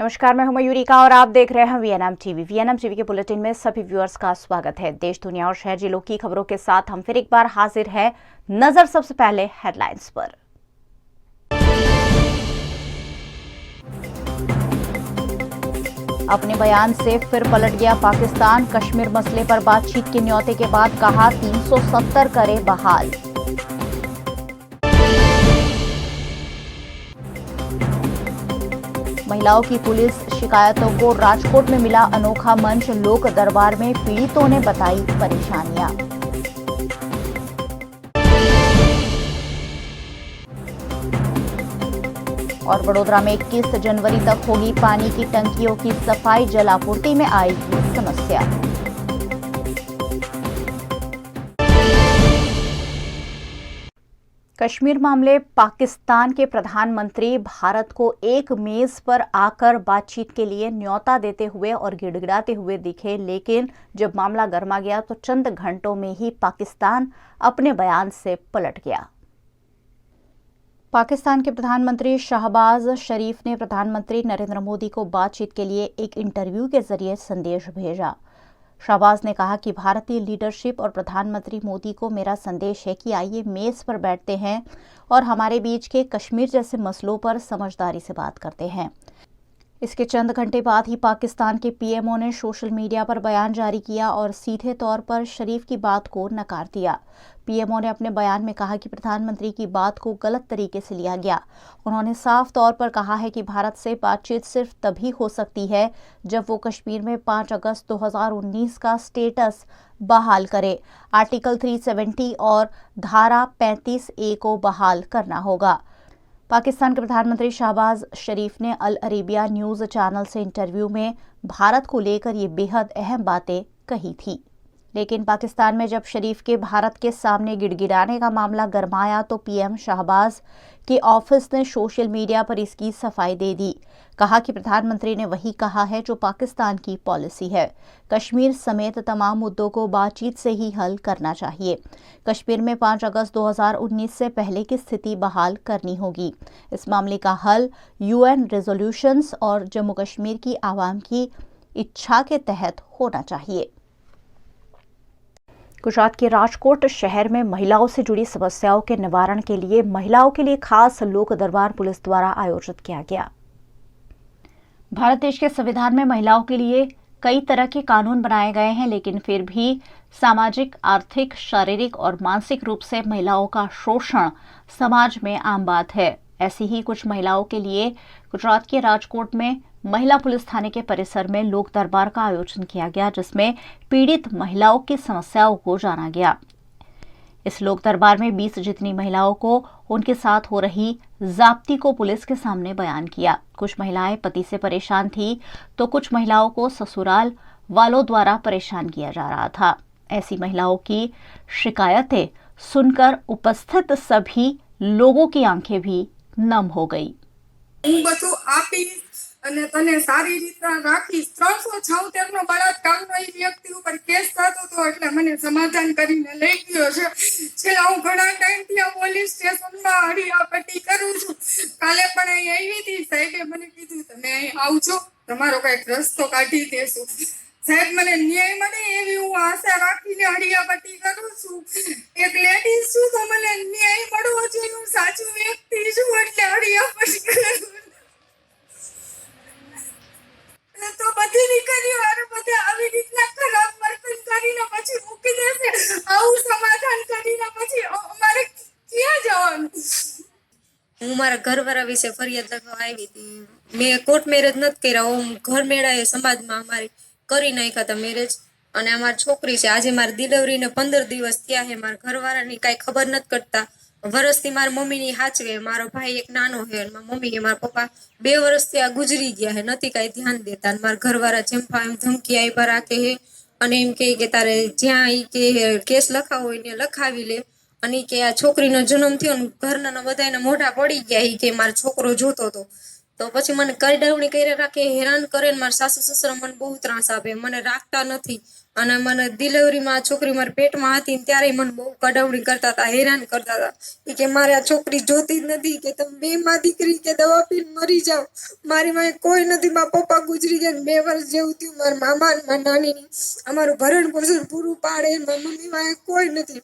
नमस्कार, मैं हूं मयूरी का और आप देख रहे हैं वीएनएम टीवी। वीएनएम टीवी के बुलेटिन में सभी व्यूअर्स का स्वागत है। देश, दुनिया और शहर जिलों की खबरों के साथ हम फिर एक बार हाजिर हैं। नजर सबसे पहले हेडलाइंस पर। अपने बयान से फिर पलट गया पाकिस्तान। कश्मीर मसले पर बातचीत के न्योते के बाद कहा 370 करे बहाल। महिलाओं की पुलिस शिकायतों को राजकोट में मिला अनोखा मंच। लोक दरबार में पीड़ितों ने बताई परेशानियां। और वडोदरा में 21 जनवरी तक होगी पानी की टंकियों की सफाई। जल आपूर्ति में आएगी समस्या। कश्मीर मामले। पाकिस्तान के प्रधानमंत्री भारत को एक मेज पर आकर बातचीत के लिए न्योता देते हुए और गिड़गिड़ाते हुए दिखे, लेकिन जब मामला गर्मा गया तो चंद घंटों में ही पाकिस्तान अपने बयान से पलट गया। पाकिस्तान के प्रधानमंत्री शहबाज शरीफ ने प्रधानमंत्री नरेंद्र मोदी को बातचीत के लिए एक इंटरव्यू के जरिए संदेश भेजा। शहबाज ने कहा कि भारतीय लीडरशिप और प्रधानमंत्री मोदी को मेरा संदेश है कि आइए मेज पर बैठते हैं और हमारे बीच के कश्मीर जैसे मसलों पर समझदारी से बात करते हैं। इसके चंद घंटे बाद ही पाकिस्तान के पीएमओ ने सोशल मीडिया पर बयान जारी किया और सीधे तौर पर शरीफ की बात को नकार दिया। पीएमओ ने अपने बयान में कहा कि प्रधानमंत्री की बात को गलत तरीके से लिया गया। उन्होंने साफ तौर पर कहा है कि भारत से बातचीत सिर्फ तभी हो सकती है जब वो कश्मीर में 5 अगस्त 2019 का स्टेटस बहाल करे। आर्टिकल 370 और धारा 35A को बहाल करना होगा। पाकिस्तान के प्रधानमंत्री शहबाज शरीफ ने अल अरेबिया न्यूज चैनल से इंटरव्यू में भारत को लेकर ये बेहद अहम बातें कही थी। लेकिन पाकिस्तान में जब शरीफ के भारत के सामने गिड़गिड़ाने का मामला गरमाया तो पीएम शहबाज के ऑफिस ने सोशल मीडिया पर इसकी सफाई दे दी। कहा कि प्रधानमंत्री ने वही कहा है जो पाकिस्तान की पॉलिसी है। कश्मीर समेत तमाम मुद्दों को बातचीत से ही हल करना चाहिए। कश्मीर में 5 अगस्त 2019 से पहले की स्थिति बहाल करनी होगी। इस मामले का हल यूएन रेजोल्यूशंस और जम्मू कश्मीर की आवाम की इच्छा के तहत होना चाहिए। गुजरात के राजकोट शहर में महिलाओं से जुड़ी समस्याओं के निवारण के लिए महिलाओं के लिए खास लोक दरबार पुलिस द्वारा आयोजित किया गया। भारत देश के संविधान में महिलाओं के लिए कई तरह के कानून बनाए गए हैं, लेकिन फिर भी सामाजिक, आर्थिक, शारीरिक और मानसिक रूप से महिलाओं का शोषण समाज में आम बात है। ऐसी ही कुछ महिलाओं के लिए गुजरात के राजकोट में महिला पुलिस थाने के परिसर में लोक दरबार का आयोजन किया गया, जिसमें पीड़ित महिलाओं की समस्याओं को जाना गया। इस लोक दरबार में 20 जितनी महिलाओं को उनके साथ हो रही जाब्ती को पुलिस के सामने बयान किया। कुछ महिलाएं पति से परेशान थी तो कुछ महिलाओं को ससुराल वालों द्वारा परेशान किया जा रहा था। ऐसी महिलाओं की शिकायतें सुनकर उपस्थित सभी लोगों की आंखें भी नम हो गई। અને તને સારી રીતના રાખી 376 નો બળાત્કારનો એ વ્યક્તિ ઉપર કેસ થતો હતો એટલે મને સમાધાન કરીને લઈ ગયો છે। છેલ્લા હું ઘણા ટાઈમથી આ પોલીસ સ્ટેશનમાં હડિયાપટ્ટી કરું છું। કાલે પણ અહીં આવી હતી, સાહેબે મને કીધું તમે અહીં આવજો, તમારો કંઈક રસ્તો કાઢી દેશું। સાહેબ મને ન્યાય મળે એવી હું આશા રાખીને હડિયાપટ્ટી કરું છું। એક લેડીઝ છું તો મને ન્યાય મળવો જોઈએ, હું સાચું વ્યક્તિ છું એટલે હડિયાપટ્ટી કરું। તો બધી દીકરીઓ આને બધે આવી રીતના ખરાબ વર્તન કરીને પછી મૂકી દેશે, આવું સમાધાન કરીને પછી અમારે ક્યાં જવાનું? હું મારા ઘરવાળા વિશે ફરિયાદ લખવા આવી હતી। મેં કોર્ટ મેરેજ નથી કર્યા, હું ઘર મેળાએ સમાજમાં અમારી કરી નાખ્યા હતા મેરેજ। અને અમારી છોકરી છે, આજે મારી ડિલિવરીને 15 દિવસ થયા છે। મારા ઘરવાળાની કાંઈ ખબર નથી કરતા। વર્ષથી મારી મમ્મીની હાચવે, મારો ભાઈ એક નાનો છે, મારી મમ્મી કે મારા પપ્પા 2 વર્ષથી આ ગુજરી ગયા છે, નથી કાંઈ ધ્યાન દેતા। મારા ઘરવાળા જેમ એમ ધમકી આપ્યા રાખે છે અને એમ કહે કે તારે જ્યાં ઈ કે કેસ લખાવો હોય ને લખાવી લે। અને કે આ છોકરીનો જન્મ થયો ને ઘરના બધાને મોઢા પડી ગયા ઈ કે મારો છોકરો જોતો હતો। તો પછી મને કરડવણી કરી રાખે, હેરાન કરે ને મારા સાસુ સસરા મને બહુ ત્રાસ આપે, મને રાખતા નથી અને મને ડિલિવરીમાં છોકરી મારા પેટમાં હતી ને ત્યારે મને બહુ કડવણી કરતા હતા, હેરાન કરતા હતા. એ કે મારે આ છોકરી જોતી જ નથી, કે તમે બે માં દીકરી કે દવા પીને મરી જાઓ, મારી માં કોઈ નથી, મારા પપ્પા ગુજરી ગયા 2 વર્ષ જેવું થયું, મારા મામા ને મારા નાની અમારું ભરણ પોષણ પૂરું પાડે, મારી મમ્મી માં કોઈ નથી,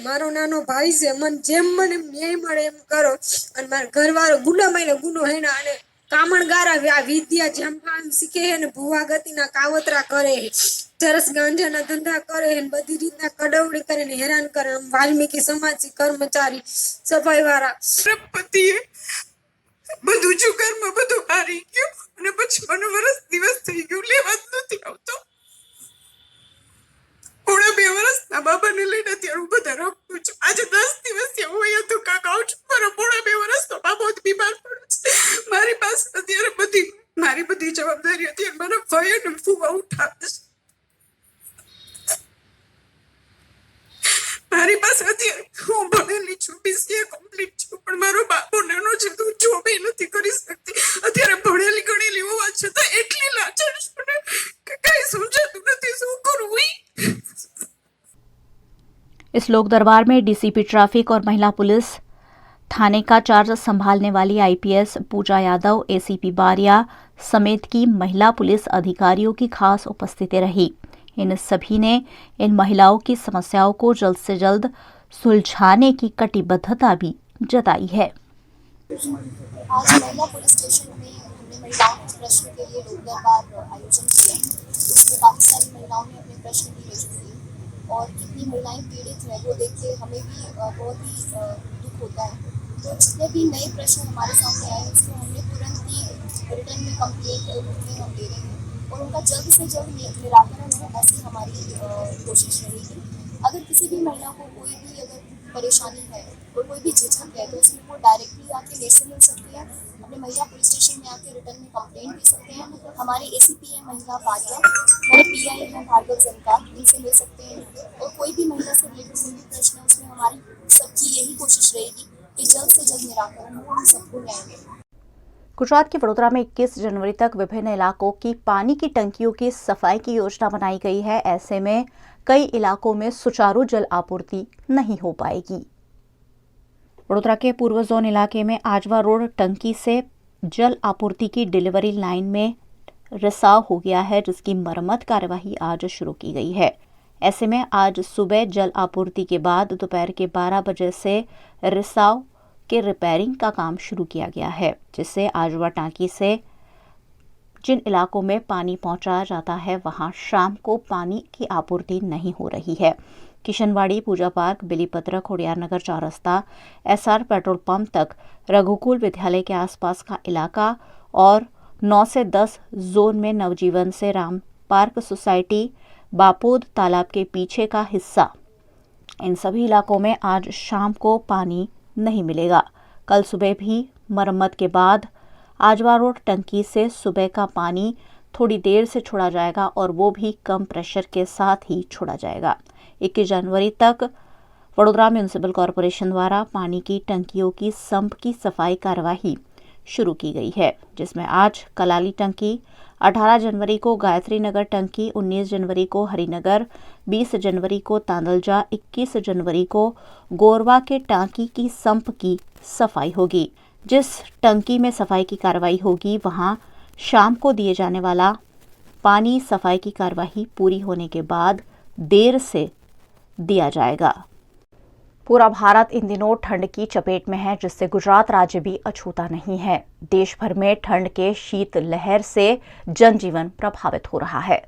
મારો નાનો ભાઈ છે, મને જેમ મને ન્યાય મળે એમ કરો. અને મારા ઘરવાળો ગુનામાં ગુનો હે ને અને કામણગારા આ વિદ્યા જંફાન શીખે હે ને ભુવા ગતિના કાવતરા કરે હે, ચરસ ગાંજાના ધંધા કરે હે, બધી રીતના કડવણી કરે ને હેરાન કરે. વાલ્મીકી સમાજ કર્મચારી સફાઈ વાળા પતિએ બધું જુગારમાં બધું હારી ગયું અને પછી મને વર્ષ દિવસ થઈ ગયું, લેવા જ નથી આવતો. પોણા 2 વર્ષના બાબાને લઈને અત્યારે હું બધા રખું છું. આજે 10 દિવસથી હું અહીંયા ધક્કા ખાઉં છું. મારો પોણા 2 વર્ષનો બાબો બીમાર પડ્યો છે. મારી પાસે અત્યારે મારી બધી જવાબદારી હતી અને મને ભય અને ફૂવા ઉઠાવે છે. મારી પાસે અત્યારે હું ભણેલી છું, BCA કમ્પ્લીટ છું, પણ મારો બાબો નાનો છે તો હું જોબ નથી કરી શકતી. અત્યારે ભણેલી ગણેલી હોવા છતાં એટલી લાચાર છું ને કે કઈ समझाતું નથી, શું કરું. इस लोक दरबार में डीसीपी ट्रैफिक और महिला पुलिस थाने का चार्ज संभालने वाली आईपीएस पूजा यादव, एसीपी बारिया समेत की महिला पुलिस अधिकारियों की खास उपस्थिति रही। इन सभी ने इन महिलाओं की समस्याओं को जल्द से जल्द सुलझाने की कटिबद्धता भी जताई है। आज महिला पुलिस स्टेशन में हमने महिलाओं के प्रश्न के लिए लोक दरबार आयोजन किया। उसमें काफ़ी सारी महिलाओं ने अपने प्रश्न भी रखे थे और कितनी महिलाएं पीड़ित हैं वो देख के हमें भी बहुत ही दुख होता है। तो जितने भी नए प्रश्न हमारे सामने आए उसको हमने तुरंत ही रिटर्न में कंप्लेंट में हम दे रहे हैं और उनका जल्द से जल्द निराकरण हो, ऐसी हमारी कोशिश रहेगी। अगर किसी भी महिला को कोई भी अगर परेशानी है और कोई भी झिझक है तो उसमें वो डायरेक्टली आके मेरे से मिल सकती है, अपने महिला पुलिस स्टेशन में आके रिटर्न में कंप्लेंट दे सकते हैं। हमारे एसीपी है महिला बारिया, मेरे पीआई है भार्गव जनकार, इनसे मिल सकते हैं और कोई भी महिला से रिलेटेड कोई भी प्रश्न है उसमें हमारी सबकी यही कोशिश रहेगी कि जल्द से जल्द निराकरण हो, हम सबको न्याय मिले। गुजरात के वडोदरा में 21 जनवरी तक विभिन्न इलाकों की पानी की टंकियों की सफाई की योजना बनाई गई है। ऐसे में कई इलाकों में सुचारू जल आपूर्ति नहीं हो पाएगी। वडोदरा के पूर्व जोन इलाके में आजवा रोड टंकी से जल आपूर्ति की डिलीवरी लाइन में रिसाव हो गया है, जिसकी मरम्मत कार्यवाही आज शुरू की गई है। ऐसे में आज सुबह जल आपूर्ति के बाद दोपहर के 12 बजे से रिसाव के रिपेयरिंग का काम शुरू किया गया है, जिससे आजवा टांकी से जिन इलाकों में पानी पहुंचाया जाता है वहां शाम को पानी की आपूर्ति नहीं हो रही है। किशनवाड़ी, पूजा पार्क, बिलीपत्र, खोडियार नगर चौरस्ता, एसआर पेट्रोल पंप तक, रघुकुल विद्यालय के आसपास का इलाका और 9 से 10 जोन में नवजीवन से राम पार्क सोसाइटी, बापोद तालाब के पीछे का हिस्सा, इन सभी इलाकों में आज शाम को पानी नहीं मिलेगा। कल सुबह भी मरम्मत के बाद आजवा रोड टंकी से सुबह का पानी थोड़ी देर से छोड़ा जाएगा और वो भी कम प्रेशर के साथ ही छोड़ा जाएगा। 21 जनवरी तक वडोदरा म्यूनिसिपल कॉरपोरेशन द्वारा पानी की टंकियों की संप की सफाई कार्यवाही शुरू की गई है, जिसमें आज कलाली टंकी, 18 जनवरी को गायत्री नगर टंकी, 19 जनवरी को हरिनगर, 20 जनवरी को तांदलजा, 21 जनवरी को गोरवा के टांकी की संप की सफाई होगी। जिस टंकी में सफाई की कार्रवाई होगी वहां शाम को दिए जाने वाला पानी सफाई की कार्रवाई पूरी होने के बाद देर से दिया जाएगा। पूरा भारत इन दिनों ठंड की चपेट में है, जिससे गुजरात राज्य भी अछूता नहीं है। देश भर में ठंड के शीत लहर से जनजीवन प्रभावित हो रहा है।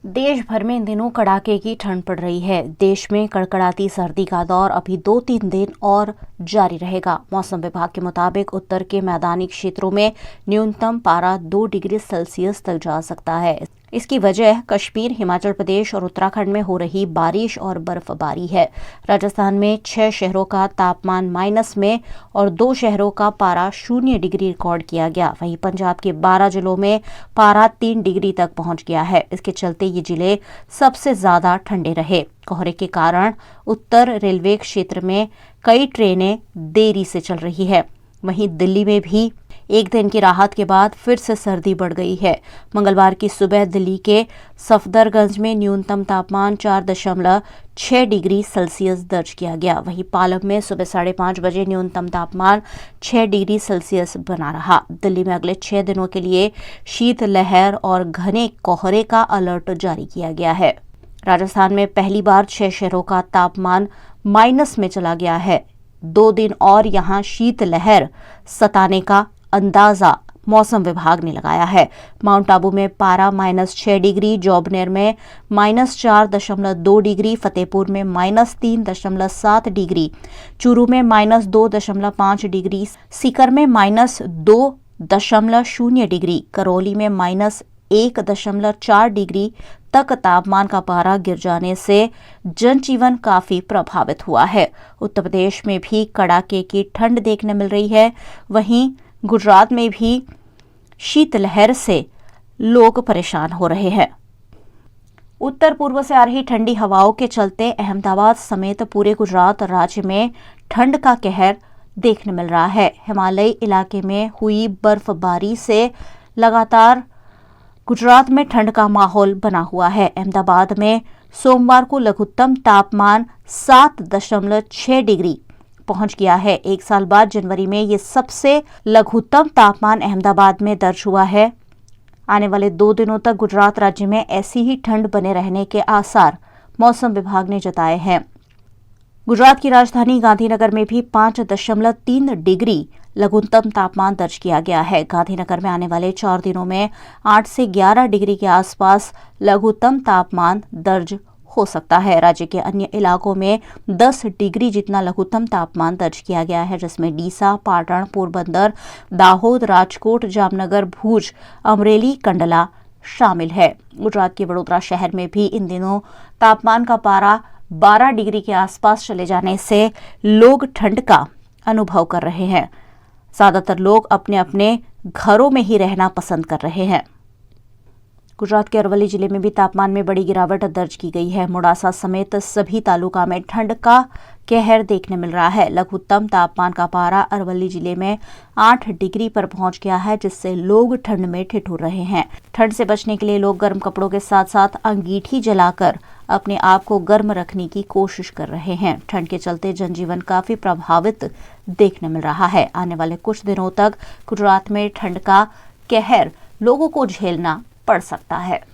देश भर में इन दिनों कड़ाके की ठंड पड़ रही है। देश में कड़कड़ाती सर्दी का दौर अभी 2-3 दिन और जारी रहेगा। मौसम विभाग के मुताबिक उत्तर के मैदानी क्षेत्रों में न्यूनतम पारा 2 डिग्री सेल्सियस तक जा सकता है। इसकी वजह कश्मीर, हिमाचल प्रदेश और उत्तराखंड में हो रही बारिश और बर्फबारी है। राजस्थान में 6 शहरों का तापमान माइनस में और 2 शहरों का पारा 0 डिग्री रिकॉर्ड किया गया। वहीं पंजाब के 12 जिलों में पारा 3 डिग्री तक पहुंच गया है। इसके चलते ये जिले सबसे ज्यादा ठंडे रहे। कोहरे के कारण उत्तर रेलवे क्षेत्र में कई ट्रेनें देरी से चल रही है। वहीं दिल्ली में भी एक दिन की राहत के बाद फिर से सर्दी बढ़ गई है। मंगलवार की सुबह दिल्ली के सफदरगंज में न्यूनतम तापमान 4.6 डिग्री सेल्सियस दर्ज किया गया। वहीं पालम में सुबह 5:30 बजे न्यूनतम तापमान 6 डिग्री सेल्सियस बना रहा। दिल्ली में अगले 6 दिनों के लिए शीतलहर और घने कोहरे का अलर्ट जारी किया गया है। राजस्थान में पहली बार 6 शहरों का तापमान माइनस में चला गया है। 2 दिन और यहां शीतलहर सताने का अंदाजा मौसम विभाग ने लगाया है। माउंट आबू में पारा -6 डिग्री, जौबनेर में -4.2 डिग्री, फतेहपुर में -3.7 डिग्री, चूरू में -2.5 डिग्री, सीकर में -2.0 डिग्री, करौली में -1.4 डिग्री तक तापमान का पारा गिर जाने से जनजीवन काफी प्रभावित हुआ है। उत्तर प्रदेश में भी कड़ाके की ठंड देखने मिल रही है। वहीं गुजरात में भी शीतलहर से लोग परेशान हो रहे हैं। उत्तर पूर्व से आ रही ठंडी हवाओं के चलते अहमदाबाद समेत पूरे गुजरात राज्य में ठंड का कहर देखने मिल रहा है। हिमालयी इलाके में हुई बर्फबारी से लगातार गुजरात में ठंड का माहौल बना हुआ है। अहमदाबाद में सोमवार को लघुत्तम तापमान 7.6 डिग्री पहुंच गया है। एक साल बाद जनवरी में ये सबसे लघुत्तम तापमान अहमदाबाद में दर्ज हुआ है। आने वाले 2 दिनों तक गुजरात राज्य में ऐसी ही ठंड बने रहने के आसार मौसम विभाग ने जताए हैं। गुजरात की राजधानी गांधीनगर में भी 5.3 डिग्री लघुत्तम तापमान दर्ज किया गया है। गांधीनगर में आने वाले 4 दिनों में 8 से 11 डिग्री के आसपास लघुत्तम तापमान दर्ज हो सकता है। राज्य के अन्य इलाकों में 10 डिग्री जितना लघुत्तम तापमान दर्ज किया गया है, जिसमें डीसा, पाटण, पोरबंदर, दाहोद, राजकोट, जामनगर, भूज, अमरेली, कंडला शामिल है। गुजरात के वडोदरा शहर में भी इन दिनों तापमान का पारा 12 डिग्री के आसपास चले जाने से लोग ठंड का अनुभव कर रहे हैं। ज्यादातर लोग अपने अपने घरों में ही रहना पसंद कर रहे हैं। गुजरात के अरवली जिले में भी तापमान में बड़ी गिरावट दर्ज की गई है। मोडासा समेत सभी तालुका में ठंड का कहर देखने मिल रहा है। लघुत्तम तापमान का पारा अरवली जिले में 8 डिग्री पर पहुंच गया है, जिससे लोग ठंड में ठिठुर रहे हैं। ठंड से बचने के लिए लोग गर्म कपड़ों के साथ साथ अंगीठी जलाकर अपने आप को गर्म रखने की कोशिश कर रहे हैं। ठंड के चलते जनजीवन काफी प्रभावित देखने मिल रहा है। आने वाले कुछ दिनों तक गुजरात में ठंड का कहर लोगों को झेलना पड़ सकता है।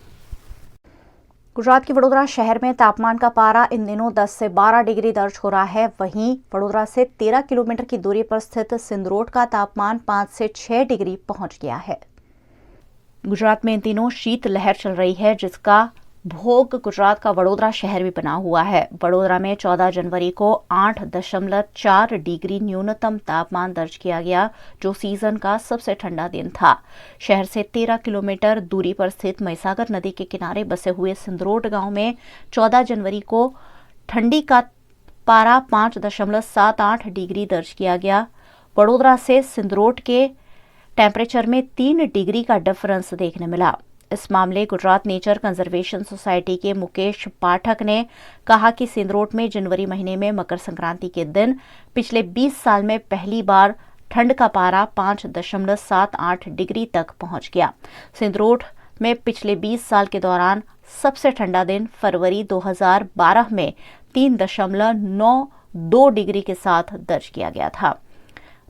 गुजरात के वडोदरा शहर में तापमान का पारा इन दिनों 10 से 12 डिग्री दर्ज हो रहा है। वहीं वडोदरा से 13 किलोमीटर की दूरी पर स्थित सिंदरोट का तापमान 5 से 6 डिग्री पहुंच गया है। गुजरात में इन दिनों शीतलहर चल रही है, जिसका भोग गुजरात का वडोदरा शहर भी बना हुआ है। वडोदरा में 14 जनवरी को 8.4 डिग्री न्यूनतम तापमान दर्ज किया गया, जो सीजन का सबसे ठंडा दिन था। शहर से 13 किलोमीटर दूरी पर स्थित महिसागर नदी के किनारे बसे हुए सिंदरोट गांव में 14 जनवरी को ठंडी का पारा 5.78 डिग्री दर्ज किया गया। वडोदरा से सिंदरोट के टेम्परेचर में 3 डिग्री का डिफरेंस देखने मिला। इस मामले गुजरात नेचर कंजर्वेशन सोसाइटी के मुकेश पाठक ने कहा कि सिंदरोट में जनवरी महीने में मकर संक्रांति के दिन पिछले 20 साल में पहली बार ठंड का पारा 5.78 डिग्री तक पहुंच गया। सिंदरोट में पिछले 20 साल के दौरान सबसे ठंडा दिन फरवरी 2012 में 3.92 डिग्री के साथ दर्ज किया गया था।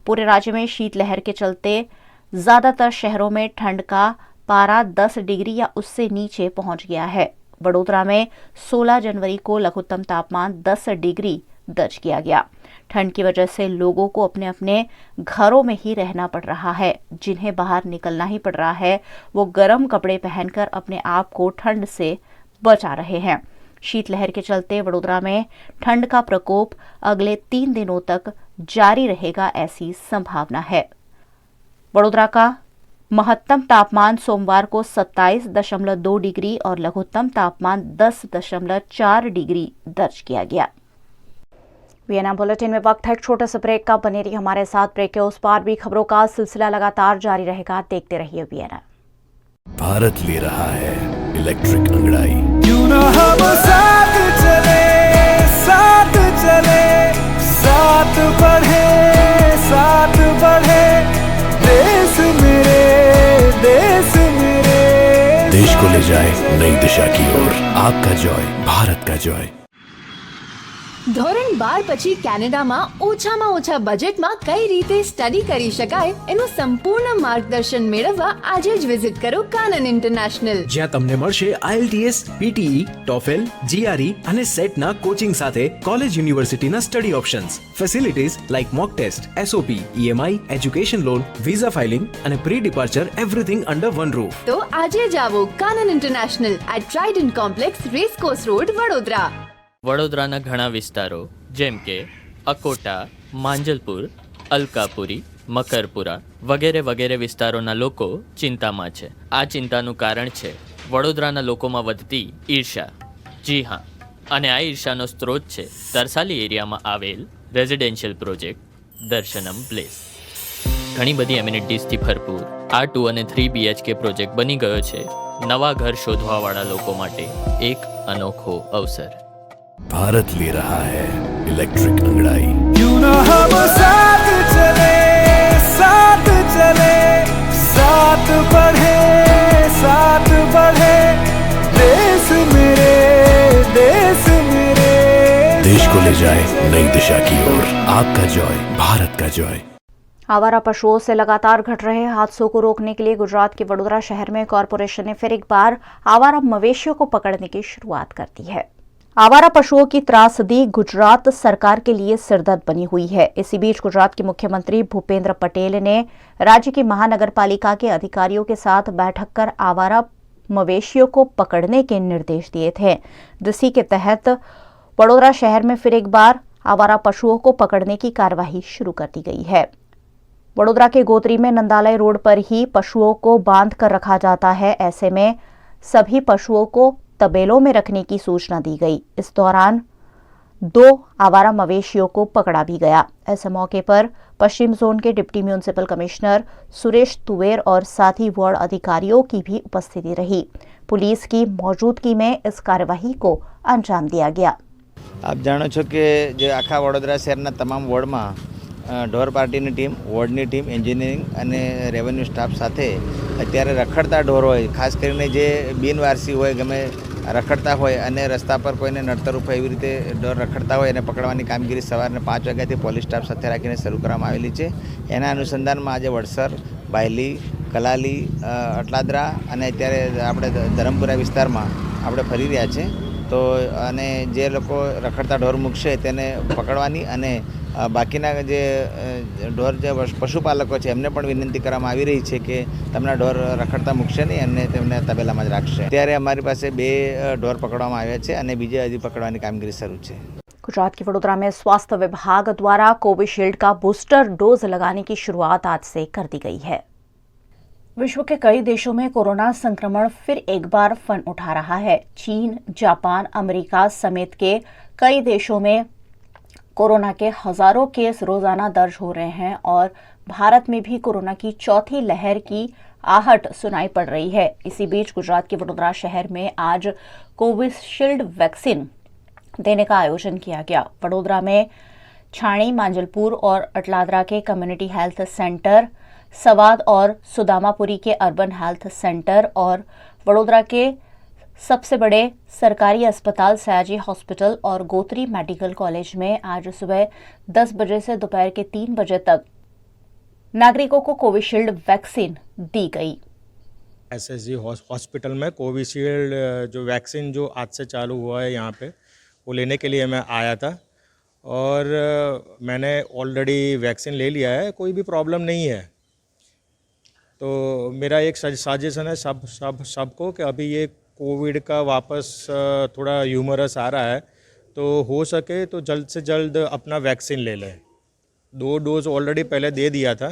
पूरे राज्य में शीतलहर के चलते ज्यादातर शहरों में ठंड का पारा 10 डिग्री या उससे नीचे पहुंच गया है। वडोदरा में 16 जनवरी को लघुत्तम तापमान 10 डिग्री दर्ज किया गया। ठंड की वजह से लोगों को अपने अपने घरों में ही रहना पड़ रहा है। जिन्हें बाहर निकलना ही पड़ रहा है, वो गर्म कपड़े पहनकर अपने आप को ठंड से बचा रहे हैं। शीतलहर के चलते वडोदरा में ठंड का प्रकोप अगले 3 दिनों तक जारी रहेगा, ऐसी संभावना है। वडोदरा का महत्तम तापमान सोमवार को 27.2 डिग्री और लघुत्तम तापमान 10.4 डिग्री दर्ज किया गया। वीएनएम बुलेटिन में वक्त है एक छोटे से ब्रेक का। बने रहिए हमारे साथ। ब्रेक के उस पार भी खबरों का सिलसिला लगातार जारी रहेगा। देखते रहिए वीएनएम। भारत ले रहा है इलेक्ट्रिक अंगड़ाई। क्यों ना हम साथ चले, साथ चले, साथ बढ़े, देश ले जाए नई दिशा की ओर। आपका जॉय, भारत का जॉय। ધોરણ 12 પછી કેનેડામાં ઓછામાં ઓછા બજેટમાં કઈ રીતે સ્ટડી કરી શકાય એનું સંપૂર્ણ માર્ગદર્શન મેળવવા આજે જ વિઝિટ કરો કાનન ઇન્ટરનેશનલ, જ્યાં તમને મળશે IELTS, PTE, TOEFL, GRE અને સેટના કોચિંગ સાથે કોલેજ યુનિવર્સિટીના study options, facilities like mock test, SOP, EMI, education loan, visa filing અને pre departure everything under one roof. તો આજે જ આવો Kanan International at Trident complex, racecourse road, Vadodara. વડોદરાના ઘણા વિસ્તારો જેમ કે અકોટા, માંજલપુર, અલકાપુરી, મકરપુરા વગેરે વગેરે વિસ્તારોના લોકો ચિંતામાં છે. આ ચિંતાનું કારણ છે વડોદરાના લોકોમાં વધતી ઈર્ષા. જી હા, અને આ ઈર્ષાનો સ્ત્રોત છે તરસાલી એરિયામાં આવેલ રેઝિડેન્શિયલ પ્રોજેક્ટ દર્શનમ પ્લેસ. ઘણી બધી એમ્યુનિટીઝથી ભરપૂર આ 2 અને 3 BHK પ્રોજેક્ટ બની ગયો છે નવા ઘર શોધવાવાળા લોકો માટે એક અનોખો અવસર. भारत ले रहा है इलेक्ट्रिक अंगड़ाई। क्यों न हम साथ चले, साथ चले, साथ बढ़े, साथ बढ़े, देश मेरे, देश मेरे। देश को ले जाए नई दिशा की ओर। आपका जॉय, भारत का जॉय। आवारा पशुओं से लगातार घट रहे हादसों को रोकने के लिए गुजरात के वडोदरा शहर में कॉरपोरेशन ने फिर एक बार आवारा मवेशियों को पकड़ने की शुरुआत कर दी है। आवारा पशुओं की त्रासदी गुजरात सरकार के लिए सिरदर्द बनी हुई है। इसी बीच गुजरात के मुख्यमंत्री भूपेंद्र पटेल ने राज्य की महानगर पालिका के अधिकारियों के साथ बैठक कर आवारा मवेशियों को पकड़ने के निर्देश दिए थे, जिसी के तहत वडोदरा शहर में फिर एक बार आवारा पशुओं को पकड़ने की कार्यवाही शुरू कर दी गई है। वडोदरा के गोत्री में नंदालय रोड पर ही पशुओं को बांध कर रखा जाता है। ऐसे में सभी पशुओं को तबेलों में रखने की सूचना दी गई। इस दौरान 2 आवारा मवेशियों को पकड़ा भी गया। ऐसे मौके पर पश्चिम जोन के डिप्टी म्यूनिसिपल कमिश्नर सुरेश तुवेर और साथी वार्ड अधिकारियों की भी उपस्थिति रही। पुलिस की मौजूदगी में इस कार्यवाही को अंजाम दिया गया। आप जाणो छो कि जे आखा वडोदरा शहरना तमाम वोर्डमां ढोर पार्टीनी टीम, वोर्डनी टीम, एन्जिनियरिंग अने रेवन्यू स्टाफ साथे अत्यारे रखड़ता ढोर होय, खास करीने जे बिनवारसी होय, गमे रखड़ता होय अने रस्ता पर कोईने नडतरूप एवी रीते ढोर रखड़ता होय अने पकड़वानी कामगीरी सवारने 5 वाग्याथी पोलीस स्टाफ साथे राखीने शरू करवामां आवेली छे। एना अनुसंधानमां आज वडसर, बायली, कलाली, अटलादरा अने अत्यारे आपणे धरमपुरा विસ્તારમાં આપણે ફરી રહ્યા છે। તો અને જે લોકો રખડતા ઢોર મૂકશે તેને પકડવાની અને બાકીના જે ઢોર જે પશુપાલકો છે એમને પણ વિનંતી કરવામાં આવી રહી છે કે તેમના ઢોર રખડતા મૂકશે નહીં અને તેમને તબેલામાં જ રાખશે। ત્યારે અમારી પાસે 2 ઢોર પકડવામાં આવ્યા છે અને બીજે હજી પકડવાની કામગીરી શરૂ છે। गुजरात के वडोदरा में स्वास्थ्य विभाग द्वारा कोविशील्ड का बूस्टर डोज लगाने की शुरुआत आज से कर दी गई है। विश्व के कई देशों में कोरोना संक्रमण फिर एक बार फन उठा रहा है। चीन, जापान, अमेरिका समेत के कई देशों में कोरोना के हजारों केस रोजाना दर्ज हो रहे हैं और भारत में भी कोरोना की चौथी लहर की आहट सुनाई पड़ रही है। इसी बीच गुजरात के वडोदरा शहर में आज कोविशील्ड वैक्सीन देने का आयोजन किया गया। वडोदरा में छाणी, मांजलपुर और अटलादरा के कम्युनिटी हेल्थ सेंटर, सवाद और सुदामापुरी के अर्बन हेल्थ सेंटर और वडोदरा के सबसे बड़े सरकारी अस्पताल सयाजी हॉस्पिटल और गोत्री मेडिकल कॉलेज में आज सुबह 10 बजे से दोपहर के 3 बजे तक नागरिकों को कोविशील्ड वैक्सीन दी गई। SSG हॉस्पिटल में कोविशील्ड जो वैक्सीन जो आज से चालू हुआ है यहाँ पे, वो लेने के लिए मैं आया था और मैंने ऑलरेडी वैक्सीन ले लिया है, कोई भी प्रॉब्लम नहीं है। तो मेरा एक सजेशन है सबको कि अभी ये कोविड का वापस थोड़ा ह्यूमरस आ रहा है, तो हो सके तो जल्द से जल्द अपना वैक्सीन ले लें। 2 डोज ऑलरेडी पहले दे दिया था,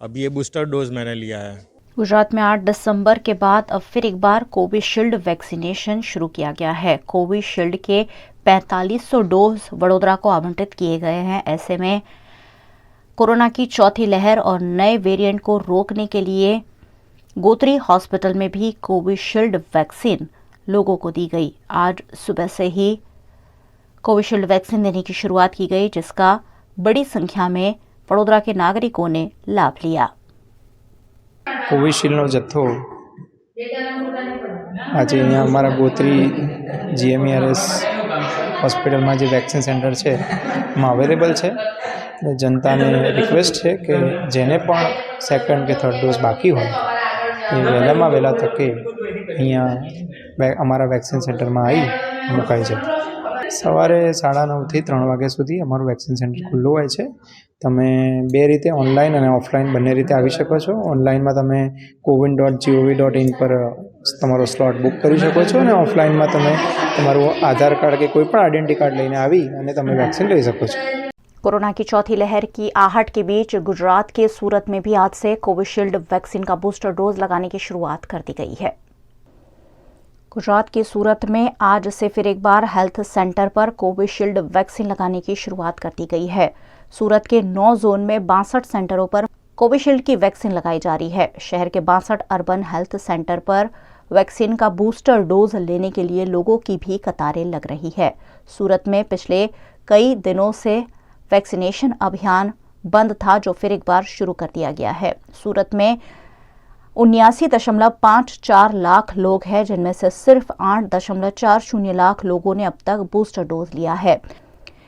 अब ये बूस्टर डोज मैंने लिया है। गुजरात में 8 दिसंबर के बाद अब फिर एक बार कोविशील्ड वैक्सीनेशन शुरू किया गया है। कोविशील्ड के 4500 डोज वडोदरा को आवंटित किए गए हैं। ऐसे में कोरोना की चौथी लहर और नए वेरिएंट को रोकने के लिए गोत्री हॉस्पिटल में भी कोविशील्ड वैक्सीन लोगों को दी गई। आज सुबह से ही कोविशील्ड वैक्सीन देने की शुरुआत की गई, जिसका बड़ी संख्या में वडोदरा के नागरिकों ने लाभ लिया। कोविशील्डનો જથ્થો આજે અહીંયા અમારા ગોત્રી GMERS હોસ્પિટલમાં જે વેક્સિન સેન્ટર છે એમાં અવેલેબલ છે અને જનતાને રિક્વેસ્ટ છે કે જેને પણ સેકન્ડ કે થર્ડ ડોઝ બાકી હોય એ વહેલામાં વહેલા તકે અહીંયા અમારા વેક્સિન સેન્ટરમાં આવી મુકાય છે. સવારે 9:30થી 3 વાગ્યા સુધી અમારું વેક્સિન સેન્ટર ખુલ્લું હોય છે. તમે બે રીતે ઓનલાઈન અને ઓફલાઈન બંને રીતે આવી શકો છો. ઓનલાઈનમાં તમે cowin.gov.in પર તમારો સ્લોટ બુક કરી શકો છો અને ઓફલાઈનમાં તમે તમારું આધાર કાર્ડ કે કોઈ પણ આइडेंटिटी कार्ड લઈને આવી અને તમે વેક્સિન લઈ શકો છો. कोरोना की चौथी लहर की आहट के बीच गुजरात के सूरत में भी आज से कोविशील्ड वैक्सीन का बूस्टर डोज लगाने की शुरुआत कर दी गई है. गुजरात के सूरत में आज से फिर एक बार हेल्थ सेंटर पर कोविशील्ड वैक्सीन लगाने की शुरुआत कर दी गई है. सूरत के 9 जोन में 62 सेंटरों पर कोविशील्ड की वैक्सीन लगाई जा रही है. शहर के 62 अर्बन हेल्थ सेंटर पर वैक्सीन का बूस्टर डोज लेने के लिए लोगों की भी कतारें लग रही है. सूरत में पिछले कई दिनों से वैक्सीनेशन अभियान बंद था, जो फिर एक बार शुरू कर दिया गया है. सूरत में 79.54 लाख लोग हैं, जिनमें से सिर्फ 8.40 लाख लोगों ने अब तक बूस्टर डोज लिया है.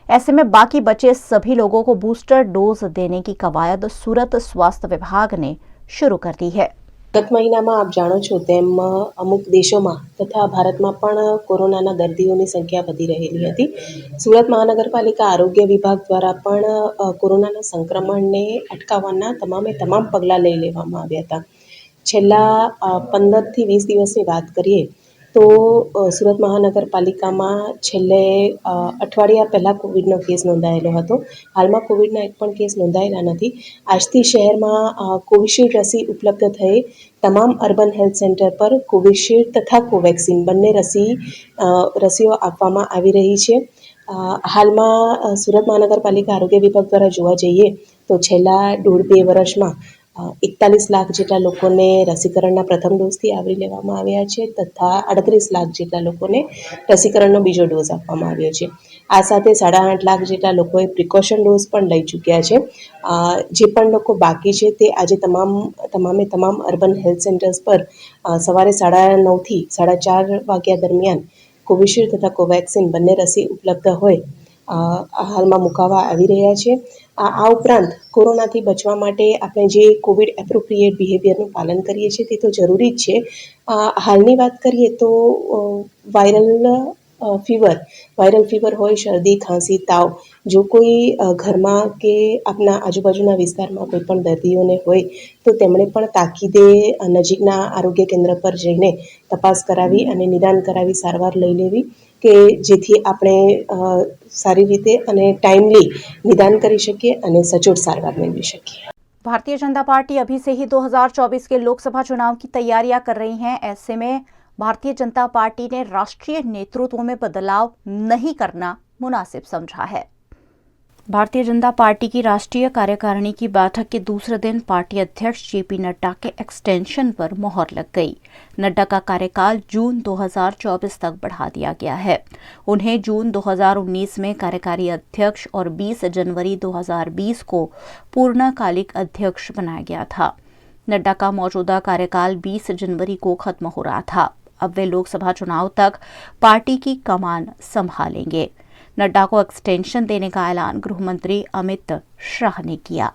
ऐसे में बाकी बचे सभी लोगों को बूस्टर डोज देने की कवायद सूरत स्वास्थ्य विभाग ने शुरू कर दी है. ગત મહિનામાં આપ જાણો છો તેમ અમુક દેશોમાં તથા ભારતમાં પણ કોરોનાના દર્દીઓની સંખ્યા વધી રહેલી હતી. સુરત મહાનગરપાલિકા આરોગ્ય વિભાગ દ્વારા પણ કોરોનાના સંક્રમણને અટકાવવાના તમામે તમામ પગલાં લઈ લેવામાં આવ્યા હતા. છેલ્લા 15થી 20 દિવસની વાત કરીએ તો સુરત મહાનગરપાલિકામાં છેલ્લે અઠવાડિયા પહેલાં કોવિડનો કેસ નોંધાયેલો હતો. હાલમાં કોવિડના એક પણ કેસ નોંધાયેલા નથી. આજથી શહેરમાં કોવિશિલ્ડ રસી ઉપલબ્ધ થઈ તમામ અર્બન હેલ્થ સેન્ટર પર કોવિશિલ્ડ તથા કોવેક્સિન બંને રસીઓ આપવામાં આવી રહી છે. હાલમાં સુરત મહાનગરપાલિકા આરોગ્ય વિભાગ દ્વારા જોવા જઈએ તો છેલ્લા 1.5-2 વર્ષમાં 41 લાખ જેટલા લોકોને રસીકરણના પ્રથમ ડોઝથી આવરી લેવામાં આવ્યા છે તથા 38 લાખ જેટલા લોકોને રસીકરણનો બીજો ડોઝ આપવામાં આવ્યો છે. આ સાથે 8.5 લાખ જેટલા લોકોએ પ્રિકોશન ડોઝ પણ લઈ ચૂક્યા છે. જે પણ લોકો બાકી છે તે આજે તમામે તમામ અર્બન હેલ્થ સેન્ટર્સ પર સવારે 9:30 થી 4:30 વાગ્યા દરમિયાન કોવિશિલ્ડ તથા કોવેક્સિન બંને રસી ઉપલબ્ધ હોય હાલમાં મુકાવા આવી રહ્યા છે. આ ઉપરાંત કોરોનાથી બચવા માટે આપણે જે કોવિડ એપ્રોપ્રિએટ બિહેવિયરનું પાલન કરીએ છીએ તે તો જરૂરી જ છે. હાલની વાત કરીએ તો વાયરલ ફીવર હોય, શરદી, ખાંસી, તાવ, જો કોઈ ઘરમાં કે આપના આજુબાજુના વિસ્તારમાં કોઈ પણ દર્દીઓને હોય તો તેમણે પણ તાકીદે નજીકના આરોગ્ય કેન્દ્ર પર જઈને તપાસ કરાવી અને નિદાન કરાવી સારવાર લઈ લેવી કે જેથી આપણે સારી રીતે અને ટાઈમલી નિદાન કરી શકીએ અને સચોટ સારવાર મેળવી શકીએ. भारतीय जनता पार्टी अभी से ही 2024 के लोकसभा चुनाव की तैयारियां कर रही है. ऐसे में भारतीय जनता पार्टी ने राष्ट्रीय नेतृत्व में बदलाव नहीं करना मुनासिब समझा है. भारतीय जनता पार्टी की राष्ट्रीय कार्यकारिणी की बैठक के दूसरे दिन पार्टी अध्यक्ष जेपी नड्डा के एक्सटेंशन पर मोहर लग गई. नड्डा का कार्यकाल जून 2024 तक बढ़ा दिया गया है. उन्हें जून 2019 में कार्यकारी अध्यक्ष और 20 जनवरी 2020 को पूर्णकालिक अध्यक्ष बनाया गया था. नड्डा का मौजूदा कार्यकाल 20 जनवरी को खत्म हो रहा था. अब वे लोकसभा चुनाव तक पार्टी की कमान संभालेंगे. नड्डा को एक्सटेंशन देने का ऐलान गृह मंत्री अमित शाह ने किया.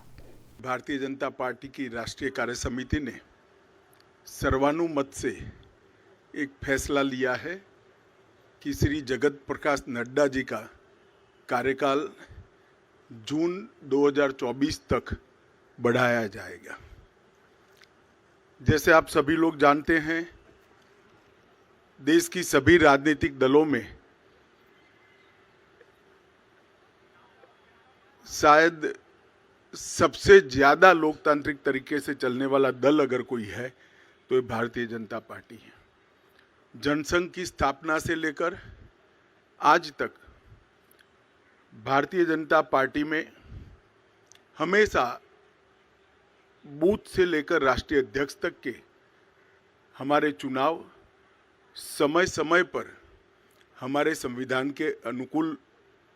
भारतीय जनता पार्टी की राष्ट्रीय कार्य समिति ने सर्वानुमत से एक फैसला लिया है कि श्री जगत प्रकाश नड्डा जी का कार्यकाल जून 2024 तक बढ़ाया जाएगा. जैसे आप सभी लोग जानते हैं, देश की सभी राजनीतिक दलों में शायद सबसे ज़्यादा लोकतांत्रिक तरीके से चलने वाला दल अगर कोई है तो ये भारतीय जनता पार्टी है. जनसंघ की स्थापना से लेकर आज तक भारतीय जनता पार्टी में हमेशा बूथ से लेकर राष्ट्रीय अध्यक्ष तक के हमारे चुनाव समय समय पर हमारे संविधान के अनुकूल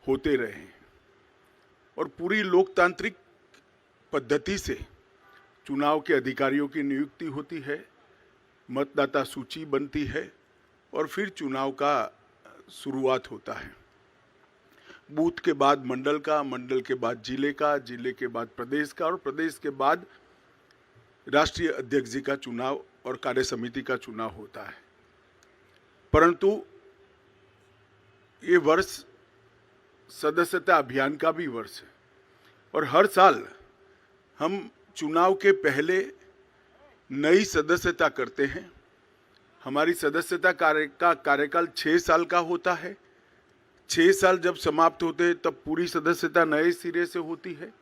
होते रहे हैं और पूरी लोकतांत्रिक पद्धति से चुनाव के अधिकारियों की नियुक्ति होती है, मतदाता सूची बनती है और फिर चुनाव का शुरुआत होता है। बूथ के बाद मंडल का, मंडल के बाद जिले का, जिले के बाद प्रदेश का और प्रदेश के बाद राष्ट्रीय अध्यक्ष जी का चुनाव और कार्य समिति का चुनाव होता है। परंतु ये वर्ष सदस्यता अभियान का भी वर्ष है और हर साल हम चुनाव के पहले नई सदस्यता करते हैं। हमारी सदस्यता कार्यकाल 6 साल का होता है। 6 साल जब समाप्त होते हैं तब पूरी सदस्यता नए सिरे से होती है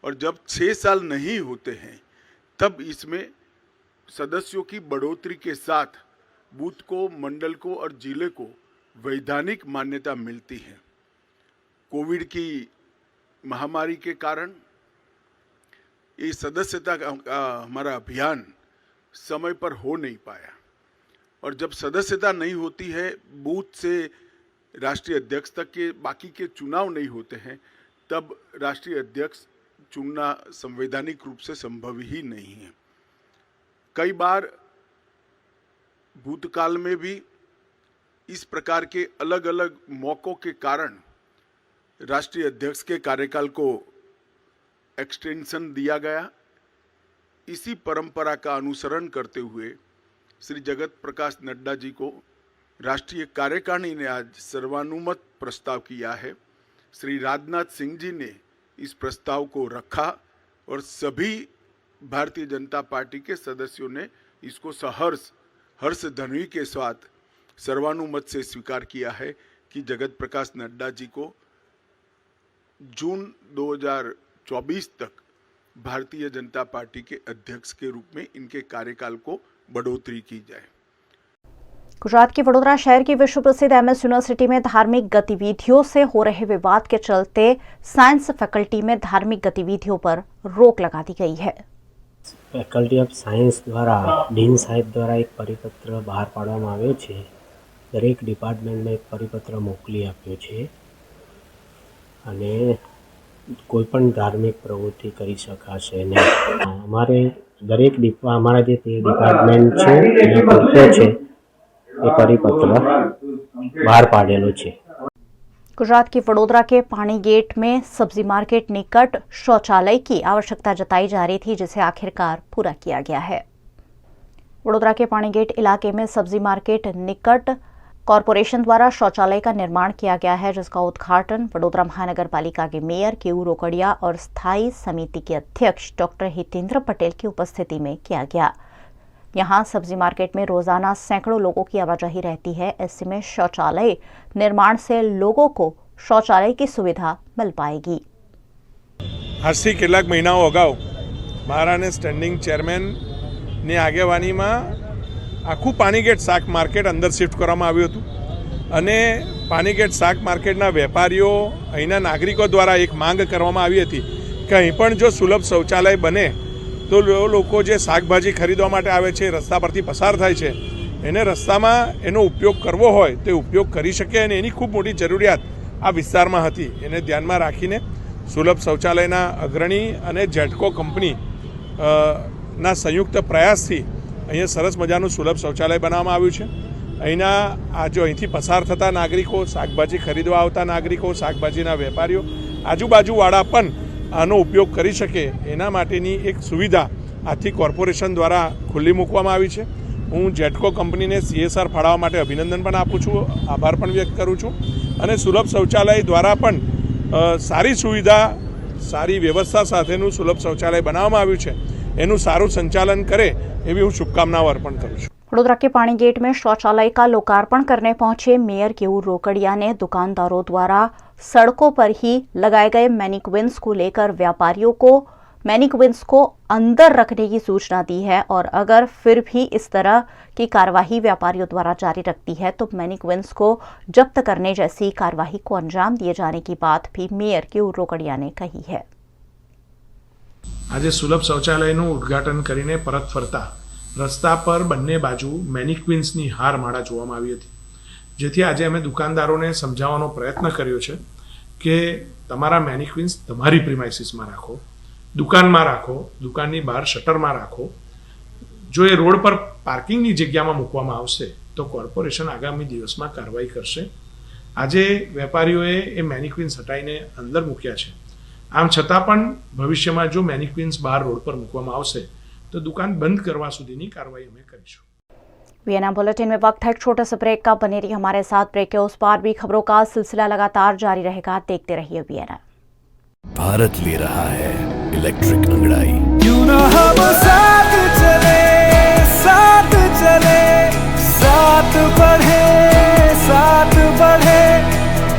और जब 6 साल नहीं होते हैं तब इसमें सदस्यों की बढ़ोतरी के साथ बूथ को, मंडल को और जिले को वैधानिक मान्यता मिलती है। कोविड की महामारी के कारण ये सदस्यता का हमारा अभियान समय पर हो नहीं पाया और जब सदस्यता नहीं होती है, बूथ से राष्ट्रीय अध्यक्ष तक के बाकी के चुनाव नहीं होते हैं, तब राष्ट्रीय अध्यक्ष चुनना संवैधानिक रूप से संभव ही नहीं है। कई बार भूतकाल में भी इस प्रकार के अलग अलग मौकों के कारण राष्ट्रीय अध्यक्ष के कार्यकाल को एक्सटेंशन दिया गया। इसी परंपरा का अनुसरण करते हुए श्री जगत प्रकाश नड्डा जी को राष्ट्रीय कार्यकारिणी ने आज सर्वानुमत प्रस्ताव किया है। श्री राजनाथ सिंह जी ने इस प्रस्ताव को रखा और सभी भारतीय जनता पार्टी के सदस्यों ने इसको सहर्ष हर्ष ध्वनि के साथ सर्वानुमत से स्वीकार किया है कि जगत प्रकाश नड्डा जी को जून 2024 तक भारतीय जनता पार्टी के अध्यक्ष के रूप में इनके कार्यकाल को बढ़ोतरी की जाए। गुजरात के वडोदरा शहर की विश्व प्रसिद्ध एमएस यूनिवर्सिटी में धार्मिक गतिविधियों से हो रहे विवाद के चलते साइंस फैकल्टी में धार्मिक गतिविधियों पर रोक लगा दी गई है। ફેકલ્ટી ઓફ સાયન્સ દ્વારા ડીન સાહેબ દ્વારા એક પરિપત્ર બહાર પાડવામાં આવ્યો છે। દરેક ડિપાર્ટમેન્ટમાં એક પરિપત્ર મોકલી આપ્યો છે અને કોઈપણ ધાર્મિક પ્રવૃત્તિ કરી શકાશે નહીં। અમારે દરેક અમારા જે તે ડિપાર્ટમેન્ટ છે એના પૂરતો છે એ પરિપત્ર બહાર પાડેલો છે। गुजरात के वडोदरा के पानी गेट में सब्जी मार्केट निकट शौचालय की आवश्यकता जताई जा रही थी, जिसे आखिरकार पूरा किया गया है। वडोदरा के पानी गेट इलाके में सब्जी मार्केट निकट कॉरपोरेशन द्वारा शौचालय का निर्माण किया गया है, जिसका उद्घाटन वडोदरा महानगर पालिका के मेयर केयू रोकड़िया और स्थायी समिति के अध्यक्ष डॉक्टर हितेंद्र पटेल की उपस्थिति में किया गया। यहाँ सब्जी मार्केट में रोजाना सैकड़ों लोगों की आवाजाही रहती है। ऐसे में शौचालय निर्माण से लोगों को शौचालय की सुविधा मिल पाएगी। આજથી કેટલાક મહિનાઓ અગાઉ મારાને સ્ટેન્ડિંગ ચેરમેનની આગેવાનીમાં આખું પાણીગેટ શાક માર્કેટ અંદર શિફ્ટ કરવામાં આવ્યું હતું અને પાણીગેટ શાક માર્કેટના વેપારીઓ અહીંના નાગરિકો દ્વારા એક માંગ કરવામાં આવી હતી કે અહીં પણ જો સુલભ શૌચાલય બને તો લોકો જે શાકભાજી ખરીદવા માટે આવે છે, રસ્તા પરથી પસાર થાય છે, એને રસ્તામાં એનો ઉપયોગ કરવો હોય તો ઉપયોગ કરી શકે અને એની ખૂબ મોટી જરૂરિયાત આ વિસ્તારમાં હતી। એને ધ્યાનમાં રાખીને સુલભ શૌચાલયના અગ્રણી અને જેટકો કંપની ના સંયુક્ત પ્રયાસથી અહીંયા સરસ મજાનું સુલભ શૌચાલય બનાવવામાં આવ્યું છે। અહીંના આ જો અહીંથી પસાર થતા નાગરિકો, શાકભાજી ખરીદવા આવતા નાગરિકો, શાકભાજીના વેપારીઓ, આજુબાજુવાળા પણ આનો ઉપયોગ કરી શકે એના માટેની એક સુવિધા આથી કોર્પોરેશન દ્વારા ખુલ્લી મૂકવામાં આવી છે। હું જેટકો કંપનીને CSR ફાળવવા માટે અભિનંદન પણ આપું છું, આભાર પણ વ્યક્ત કરું છું અને સુલભ શૌચાલય દ્વારા પણ સારી સુવિધા, સારી વ્યવસ્થા સાથેનું સુલભ શૌચાલય બનાવવામાં આવ્યું છે, એનું સારું સંચાલન કરે એવી હું શુભકામનાઓ અર્પણ કરું છું। वडोदरा के पानी गेट में शौचालय का लोकार्पण करने पहुंचे मेयर केयू रोकड़िया ने दुकानदारों द्वारा सड़कों पर ही लगाए गए मैनिक्विन्स को लेकर व्यापारियों को मैनिक्विन्स को अंदर रखने की सूचना दी है और अगर फिर भी इस तरह की कार्यवाही व्यापारियों द्वारा जारी रखती है तो मैनिक्विन्स को जब्त करने जैसी कार्यवाही को अंजाम दिए जाने की बात भी मेयर केयू रोकड़िया ने कही है। આજે સુલભ શૌચાલયનું ઉદ્ઘાટન કરીને પરત ફરતા રસ્તા પર બંને બાજુ મેનિક્વિન્સની હારમાળા જોવામાં આવી હતી, જેથી આજે અમે દુકાનદારોને સમજાવવાનો પ્રયત્ન કર્યો છે કે તમારા મેનિક્વિન્સ તમારી પ્રિમાઇસીસમાં રાખો, દુકાનમાં રાખો, દુકાનની બહાર શટરમાં રાખો। જો એ રોડ પર પાર્કિંગની જગ્યામાં મૂકવામાં આવશે તો કોર્પોરેશન આગામી દિવસમાં કાર્યવાહી કરશે. આજે વેપારીઓએ એ મેનિક્વિન્સ હટાવીને અંદર મૂક્યા છે. આમ છતાં પણ ભવિષ્યમાં જો મેનિક્વિન્સ બહાર રોડ પર મૂકવામાં આવશે तो दुकान बंद करवा सुधीनी कार्रवाई हमें करीशुं. वीएनए बुलेटिन में वक्त है छोटे से ब्रेक का. बने रहिए हमारे साथ. ब्रेक के उस पार भी खबरों का सिलसिला लगातार जारी रहेगा. देखते रहिए वीएनए. भारत ले रहा है इलेक्ट्रिक अंगड़ाई. क्यों ना हम साथ चले, साथ बढ़े,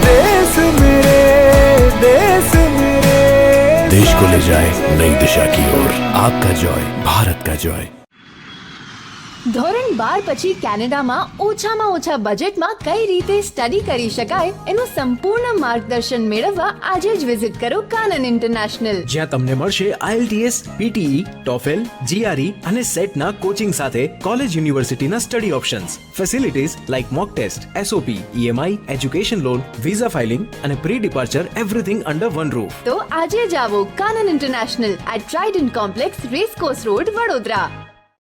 देश मेरे, देश को ले जाए नई दिशा की ओर. आपका जॉय, भारत का जॉय. ધોરણ 12 પછી કેનેડામાં ઓછામાં ઓછા બજેટમાં કઈ રીતે સ્ટડી કરી શકાય એનું સંપૂર્ણ માર્ગદર્શન મેળવવા આજે જ વિઝિટ કરો કાનન ઇન્ટરનેશનલ, જ્યાં તમને મળશે IELTS, PTE, TOEFL, GRE અને સેટના કોચિંગ સાથે કોલેજ યુનિવર્સિટીના study options, facilities like mock test, SOP, EMI, education loan, visa filing અને pre departure everything under one roof. તો આજે જ આવો Kanan International at Trident complex, racecourse road, Vadodara.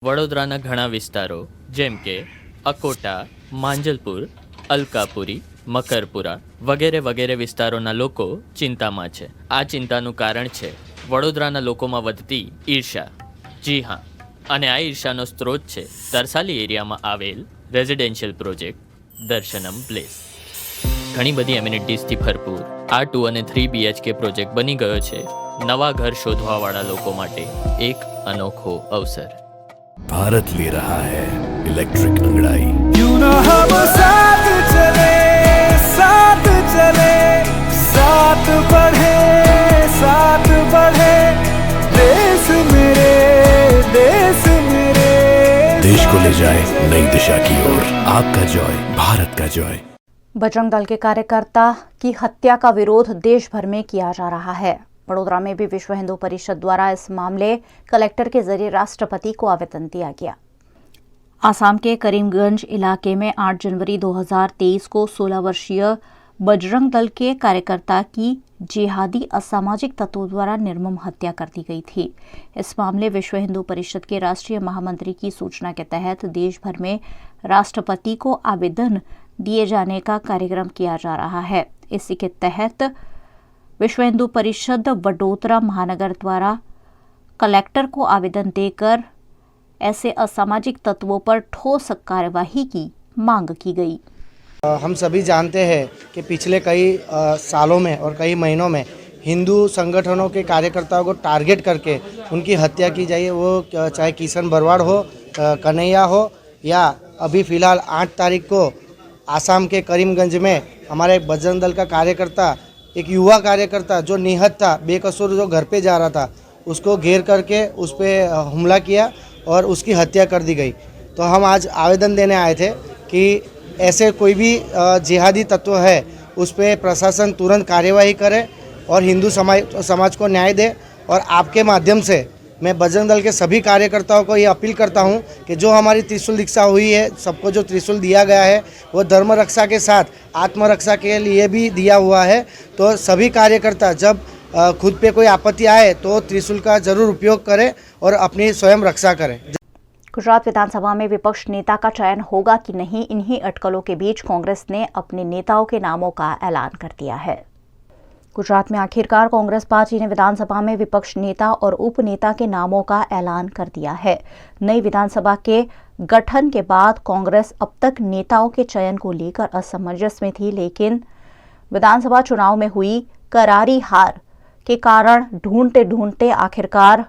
વડોદરાના ઘણા વિસ્તારો જેમ કે અકોટા, માંજલપુર, અલકાપુરી, મકરપુરા વગેરે વગેરે વિસ્તારોના લોકો ચિંતામાં છે. આ ચિંતાનું કારણ છે વડોદરાના લોકોમાં વધતી ઈર્ષા. જી હા, અને આ ઈર્ષાનો સ્ત્રોત છે તરસાલી એરિયામાં આવેલ રેઝિડેન્શિયલ પ્રોજેક્ટ દર્શનમ પ્લેસ. ઘણી બધી એમ્યુનિટીઝથી ભરપૂર આ 2 અને 3 BHK પ્રોજેક્ટ બની ગયો છે નવા ઘર શોધવાવાળા લોકો માટે એક અનોખો અવસર. भारत ले रहा है इलेक्ट्रिक अंगड़ाई. क्यों ना हम साथ चले, बढ़े, देश मेरे, देश को ले जाए नई दिशा की ओर. आपका जॉय, भारत का जॉय. बजरंग दल के कार्यकर्ता की हत्या का विरोध देश भर में किया जा रहा है. वडोदरा में भी विश्व हिंदू परिषद द्वारा इस मामले कलेक्टर के जरिए राष्ट्रपति को आवेदन दिया गया. आसाम के करीमगंज इलाके में 8 जनवरी 2023 को 16 वर्षीय बजरंग दल के कार्यकर्ता की जिहादी असामाजिक तत्वों द्वारा निर्मम हत्या कर दी गई थी. इस मामले विश्व हिंदू परिषद के राष्ट्रीय महामंत्री की सूचना के तहत देश भर में राष्ट्रपति को आवेदन दिए जाने का कार्यक्रम किया जा रहा है. इसी के तहत विश्व हिंदू परिषद वडोदरा महानगर द्वारा कलेक्टर को आवेदन देकर ऐसे असामाजिक तत्वों पर ठोस कार्यवाही की मांग की गई. हम सभी जानते हैं कि पिछले कई सालों में और कई महीनों में हिंदू संगठनों के कार्यकर्ताओं को टारगेट करके उनकी हत्या की जाए. वो चाहे किशन बरवाड़ हो, कन्हैया हो, या अभी फ़िलहाल 8 तारीख को आसाम के करीमगंज में हमारे बजरंग दल का कार्यकर्ता, एक युवा कार्यकर्ता जो निहत था, बेकसूर जो घर पे जा रहा था, उसको घेर करके उस पर हमला किया और उसकी हत्या कर दी गई. तो हम आज आवेदन देने आए थे कि ऐसे कोई भी जिहादी तत्व है उस पर प्रशासन तुरंत कार्यवाही करे और हिंदू समाज को न्याय दे. और आपके माध्यम से मैं बजरंग दल के सभी कार्यकर्ताओं को ये अपील करता हूँ कि जो हमारी त्रिशूल दीक्षा हुई है, सबको जो त्रिशूल दिया गया है वो धर्म रक्षा के साथ आत्मरक्षा के लिए भी दिया हुआ है. तो सभी कार्यकर्ता जब खुद पे कोई आपत्ति आए तो त्रिशूल का जरूर उपयोग करें और अपनी स्वयं रक्षा करें. गुजरात विधानसभा में विपक्ष नेता का चयन होगा कि नहीं, इन्हीं अटकलों के बीच कांग्रेस ने अपने नेताओं के नामों का ऐलान कर दिया है. गुजरात में आखिरकार कांग्रेस पार्टी ने विधानसभा में विपक्ष नेता और उपनेता के नामों का ऐलान कर दिया है. नई विधानसभा के गठन के बाद कांग्रेस अब तक नेताओं के चयन को लेकर असमंजस में थी, लेकिन विधानसभा चुनाव में हुई करारी हार के कारण ढूंढते ढूंढते आखिरकार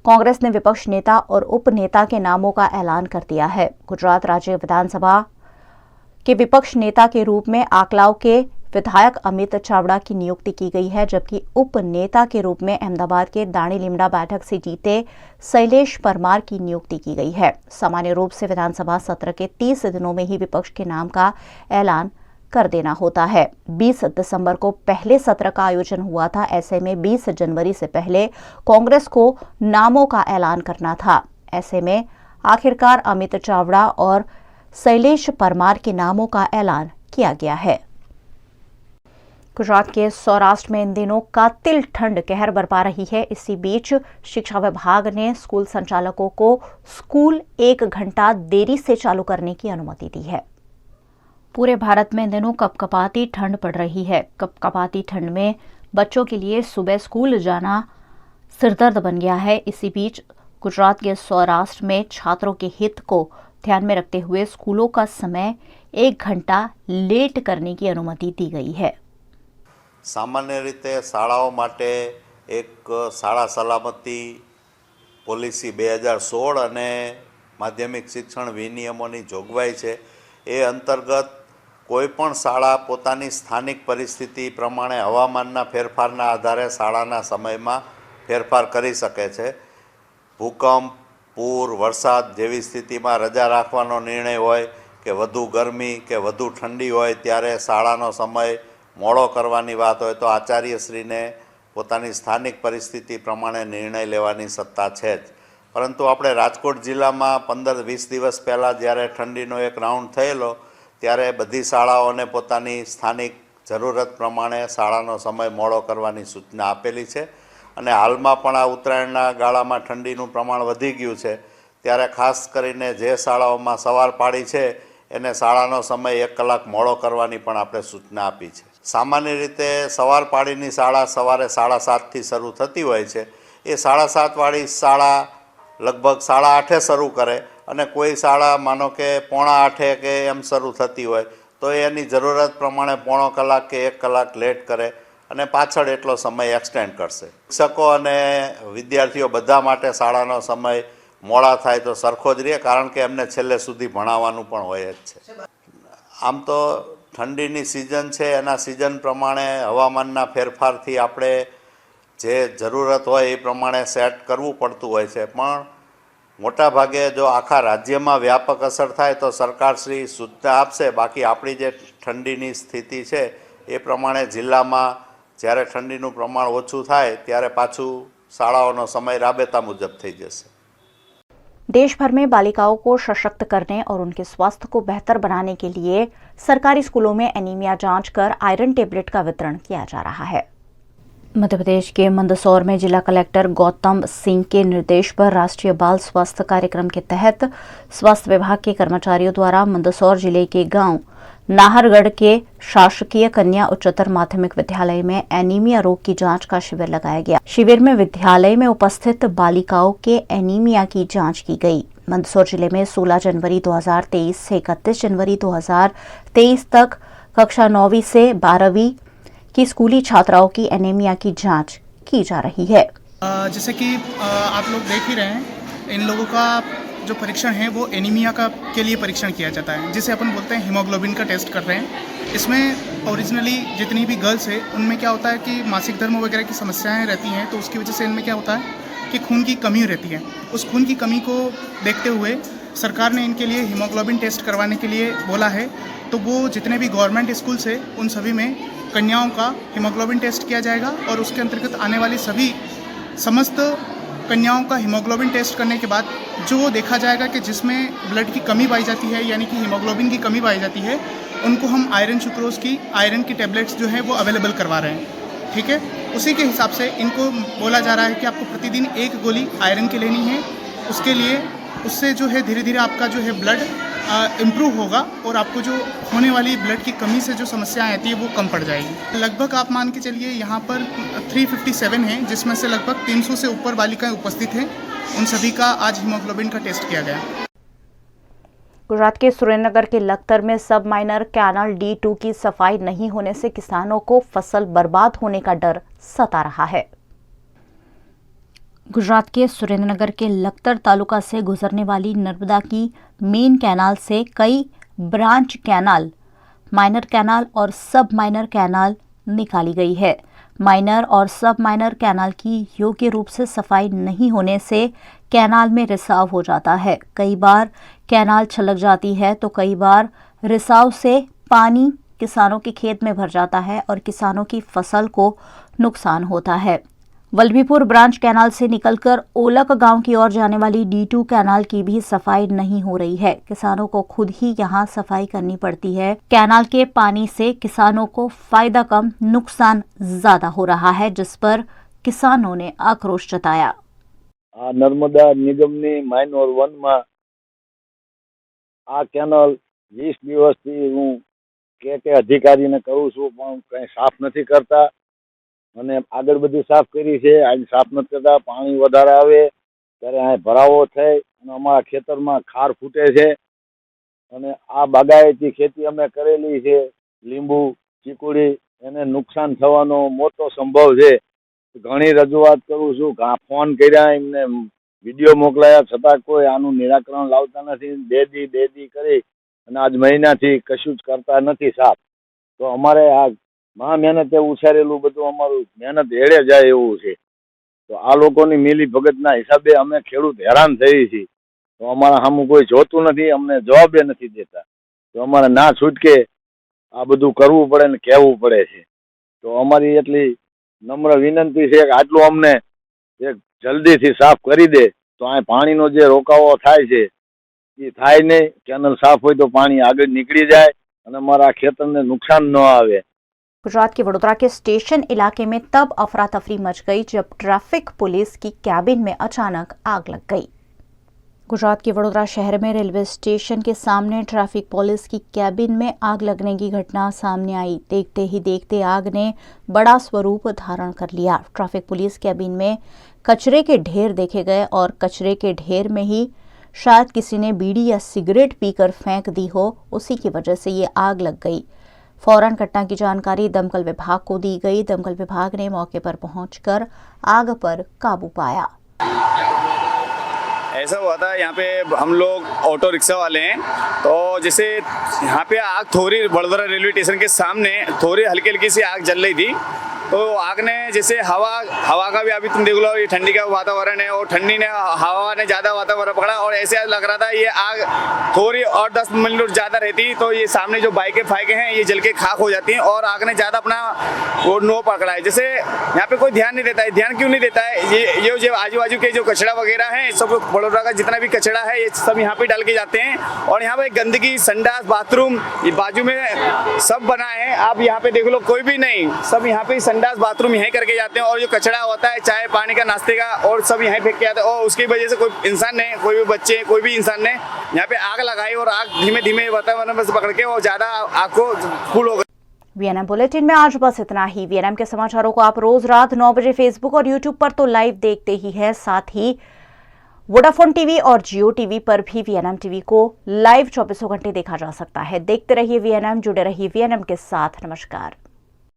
कांग्रेस ने विपक्ष नेता और उपनेता के नामों का ऐलान कर दिया है. गुजरात राज्य विधानसभा के विपक्ष नेता के रूप में आकलाव के विधायक अमित चावड़ा की नियुक्ति की गई है, जबकि उपनेता के रूप में अहमदाबाद के दाणी लीमड़ा बैठक से जीते शैलेश परमार की नियुक्ति की गई है. सामान्य रूप से विधानसभा सत्र के 30 दिनों में ही विपक्ष के नाम का ऐलान कर देना होता है. 20 दिसंबर को पहले सत्र का आयोजन हुआ था. ऐसे में 20 जनवरी से पहले कांग्रेस को नामों का ऐलान करना था. ऐसे में आखिरकार अमित चावड़ा और शैलेश परमार के नामों का ऐलान किया गया है. गुजरात के सौराष्ट्र में इन दिनों कातिल ठंड कहर बरपा रही है। इसी बीच शिक्षा विभाग ने स्कूल संचालकों को स्कूल 1 घंटा देरी से चालू करने की अनुमति दी है। पूरे भारत में इन दिनों कपकपाती ठंड पड़ रही है। कपकपाती ठंड में बच्चों के लिए सुबह स्कूल जाना सिरदर्द बन गया है। इसी बीच गुजरात के सौराष्ट्र में छात्रों के हित को ध्यान में रखते हुए स्कूलों का समय 1 घंटा लेट करने की अनुमति दी गई है। सामान्य रीते शाळाओं माटे एक शाळा सलामती पॉलिसी 2016 અને માધ્યમિક શિક્ષણ વિનિયમોની જોગવાઈ છે। એ અંતર્ગત કોઈપણ શાળા પોતાની સ્થાનિક પરિસ્થિતિ પ્રમાણે હવામાનના ફેરફારના આધારે શાળાના સમયમાં ફેરફાર કરી શકે છે। ભૂકંપ, પૂર, વરસાદ જેવી સ્થિતિમાં રજા રાખવાનો નિર્ણય હોય કે વધુ ગરમી કે વધુ ઠંડી હોય ત્યારે શાળાનો સમય મોડો કરવાની વાત હોય તો આચાર્યશ્રીને પોતાની સ્થાનિક પરિસ્થિતિ પ્રમાણે નિર્ણય લેવાની સત્તા છે જ। પરંતુ આપણે રાજકોટ જિલ્લામાં 15-20 દિવસ પહેલાં જ્યારે ઠંડીનો એક રાઉન્ડ થયેલો ત્યારે બધી શાળાઓને પોતાની સ્થાનિક જરૂરત પ્રમાણે શાળાનો સમય મોડો કરવાની સૂચના આપેલી છે અને હાલમાં પણ આ ઉત્તરાયણના ગાળામાં ઠંડીનું પ્રમાણ વધી ગયું છે ત્યારે ખાસ કરીને જે શાળાઓમાં સવાર પાડી છે એને શાળાનો સમય 1 કલાક મોડો કરવાની પણ આપણે સૂચના આપી છે। સામાન્ય રીતે સવાર પાડીની શાળા સવારે 7:30થી શરૂ થતી હોય છે। એ 7:30 વાળી શાળા લગભગ 8:30 શરૂ કરે અને કોઈ શાળા માનો કે 7:45 કે એમ શરૂ થતી હોય તો એની જરૂરત પ્રમાણે 1/4 કલાક કે 1 કલાક લેટ કરે અને પાછળ એટલો સમય એક્સટેન્ડ કરશે। શિક્ષકો અને વિદ્યાર્થીઓ બધા માટે શાળાનો સમય મોડા થાય તો સરખો જ રહે કારણ કે એમને છેલ્લે સુધી ભણાવવાનું પણ હોય જ છે। આમ તો ઠંડીની સિઝન છે એના સિઝન પ્રમાણે હવામાનના ફેરફારથી આપણે જે જરૂરત હોય એ પ્રમાણે સેટ કરવું પડતું હોય છે પણ મોટાભાગે જો આખા રાજ્યમાં વ્યાપક અસર થાય તો સરકારશ્રી સૂચના આપશે। બાકી આપણી જે ઠંડીની સ્થિતિ છે એ પ્રમાણે જિલ્લામાં જ્યારે ઠંડીનું પ્રમાણ ઓછું થાય ત્યારે પાછું શાળાઓનો સમય રાબેતા મુજબ થઈ જશે। देश भर में बालिकाओं को सशक्त करने और उनके स्वास्थ्य को बेहतर बनाने के लिए सरकारी स्कूलों में एनीमिया जांच कर आयरन टेबलेट का वितरण किया जा रहा है। मध्य प्रदेश के मंदसौर में जिला कलेक्टर गौतम सिंह के निर्देश पर राष्ट्रीय बाल स्वास्थ्य कार्यक्रम के तहत स्वास्थ्य विभाग के कर्मचारियों द्वारा मंदसौर जिले के गांव नाहरगढ़ के शासकीय कन्या उच्चतर माध्यमिक विद्यालय में एनीमिया रोग की जांच का शिविर लगाया गया। शिविर में विद्यालय में उपस्थित बालिकाओं के एनीमिया की जांच की गई। मंदसौर जिले में 16 जनवरी 2023 से 31 जनवरी 2023 तक कक्षा 9वीं से 12वीं की स्कूली छात्राओं की एनीमिया की जांच की जा रही है। जैसे कि आप लोग देख ही रहे हैं, इन लोगों का जो परीक्षण है वो एनीमिया का के लिए परीक्षण किया जाता है, जिसे अपन बोलते हैं हीमोग्लोबिन का टेस्ट कर रहे हैं। इसमें ओरिजिनली जितनी भी गर्ल्स है उनमें क्या होता है कि मासिक धर्म वगैरह की समस्याएं रहती हैं, तो उसकी वजह से इनमें क्या होता है कि खून की कमी रहती है। उस खून की कमी को देखते हुए सरकार ने इनके लिए हीमोग्लोबिन टेस्ट करवाने के लिए बोला है। तो वो जितने भी गवर्नमेंट स्कूल्स है उन सभी में कन्याओं का हीमोग्लोबिन टेस्ट किया जाएगा और उसके अंतर्गत आने वाली सभी समस्त कन्याओं का हीमोग्लोबिन टेस्ट करने के बाद जो देखा जाएगा कि जिसमें ब्लड की कमी पाई जाती है यानी कि हीमोग्लोबिन की कमी पाई जाती है, उनको हम आयरन सुक्रोज की आयरन की टेबलेट्स जो है वो अवेलेबल करवा रहे हैं। ठीक है, उसी के हिसाब से इनको बोला जा रहा है कि आपको प्रतिदिन 1 गोली आयरन की लेनी है। उसके लिए उससे जो है धीरे धीरे आपका जो है ब्लड इम्प्रूव होगा और आपको जो होने वाली ब्लड की कमी से जो समस्याएं आती है वो कम पड़ जाएगी। लगभग आप मान के चलिए यहाँ पर 357 हैं, जिसमें से लगभग 300 से ऊपर बालिकाएं उपस्थित हैं। उन सभी का आज हीमोग्लोबिन का टेस्ट किया गया। गुजरात के सुरेंद्रनगर के लखतर में सब माइनर कैनाल D2 की सफाई नहीं होने से किसानों को फसल बर्बाद होने का डर सता रहा है। गुजरात के सुरेंद्रनगर के लखतर तालुका से गुजरने वाली नर्मदा की मेन कैनाल से कई ब्रांच कैनाल, माइनर कैनाल और सब माइनर कैनाल निकाली गई है। माइनर और सब माइनर कैनाल की योग्य रूप से सफाई नहीं होने से कैनाल में रिसाव हो जाता है। कई बार कैनाल छलक जाती है तो कई बार रिसाव से पानी किसानों के खेत में भर जाता है और किसानों की फसल को नुकसान होता है। वल्लभीपुर ब्रांच कैनाल से निकलकर ओलक गांव की ओर जाने वाली D2 कैनाल की भी सफाई नहीं हो रही है। किसानों को खुद ही यहां सफाई करनी पड़ती है। कैनाल के पानी से किसानों को फायदा कम, नुकसान ज्यादा हो रहा है, जिस पर किसानों ने आक्रोश जताया। नर्मदा निगमनी माइनोर 1 में आ कैनाल 20 દિવસથી હું કે અધિકારીને કહું છું પણ કંઈ સાફ નથી કરતા અને આગળ બધી સાફ કરી છે, આજ સાફ નથી કરતા। પાણી વધારે આવે ત્યારે આ ભરાવો થાય અને અમારા ખેતરમાં ખાર ફૂટે છે અને આ બાગાયતી ખેતી અમે કરેલી છે, લીંબુ ચીકુડી, એને નુકસાન થવાનો મોટો સંભવ છે। ઘણી રજૂઆત કરું છું, ફોન કર્યા, એમને વિડીયો મોકલાયા, છતાં કોઈ આનું નિરાકરણ લાવતા નથી। દેદી કરી અને આજ મહિનાથી કશું જ કરતા નથી સાફ। તો અમારે આ મહા મહેનતે ઉછારેલું બધું અમારું મહેનત હેડે જાય એવું છે। તો આ લોકોની મિલી ભગતના હિસાબે અમે ખેડૂત હેરાન થઈ છીએ। તો અમારા સામું કોઈ જોતું નથી, અમને જવાબે નથી દેતા। તો અમારે ના છૂટકે આ બધું કરવું પડે ને કહેવું પડે છે। તો અમારી એટલી નમ્ર વિનંતી છે કે આટલું અમને એક જલ્દીથી સાફ કરી દે તો આ પાણીનો જે રોકાવો થાય છે એ થાય નહીં। કેનલ સાફ હોય તો પાણી આગળ નીકળી જાય અને અમારા ખેતરને નુકસાન ન આવે। गुजरात के वडोदरा के स्टेशन इलाके में तब अफरा तफरी मच गई जब ट्रैफिक पुलिस की कैबिन में अचानक आग लग गई। गुजरात के वडोदरा शहर में रेलवे स्टेशन के सामने ट्रैफिक पुलिस की कैबिन में आग लगने की घटना सामने आई। देखते ही देखते आग ने बड़ा स्वरूप धारण कर लिया। ट्रैफिक पुलिस कैबिन में कचरे के ढेर देखे गए और कचरे के ढेर में ही शायद किसी ने बीड़ी या सिगरेट पीकर फेंक दी हो, उसी की वजह से ये आग लग गई। फौरन घटना की जानकारी दमकल विभाग को दी गई। दमकल विभाग ने मौके पर पहुंचकर आग पर काबू पाया। ऐसा हुआ था, यहाँ पे हम लोग ऑटो रिक्शा वाले हैं, तो जैसे यहाँ पे आग थोड़ी वडोदरा रेलवे स्टेशन के सामने थोड़ी हल्की हल्की सी आग जल रही थी। तो आग ने जैसे हवा का भी अभी तुम देख लो, ये ठंडी का वातावरण है और ठंडी ने हवा ने ज़्यादा वातावरण पकड़ा और ऐसे लग रहा था ये आग थोड़ी और 10 मिनट ज़्यादा रहती तो ये सामने जो बाइकें फाइकें हैं ये जल के खाक हो जाती हैं और आग ने ज़्यादा अपना वो नो पकड़ा है। जैसे यहाँ पे कोई ध्यान नहीं देता है। ध्यान क्यों नहीं देता है? ये जो आजू बाजू के जो कचरा वगैरह है, सब वडोदरा का जितना भी कचरा है ये सब यहाँ पे डाल के जाते हैं और यहाँ पे गंदगी, संडास, बाथरूम ये बाजू में सब बना है। आप यहाँ पे देख लो, कोई भी नहीं, सब यहाँ पे संडास बाथरूम यहीं करके जाते हैं और जो कचरा होता है चाय पानी का, नाश्ते का, और सब यहीं फेंक के आते हैं और उसकी वजह से कोई इंसान ने, कोई भी बच्चे, कोई भी इंसान ने यहाँ पे आग लगाई और आग धीमे धीमे वातावरण में से पकड़ के और ज्यादा आग को फुल हो गई। वीएनएम बुलेटिन में आज बस इतना ही। वीएनएम के समाचारों को आप रोज रात 9 बजे फेसबुक और यूट्यूब पर तो लाइव देखते ही है, साथ ही वोडाफोन टीवी और जियो टीवी पर भी वीएनएम टीवी को लाइव 24 घंटे देखा जा सकता है। देखते रहिए वीएनएम, जुड़े रहिए वीएनएम के साथ। नमस्कार।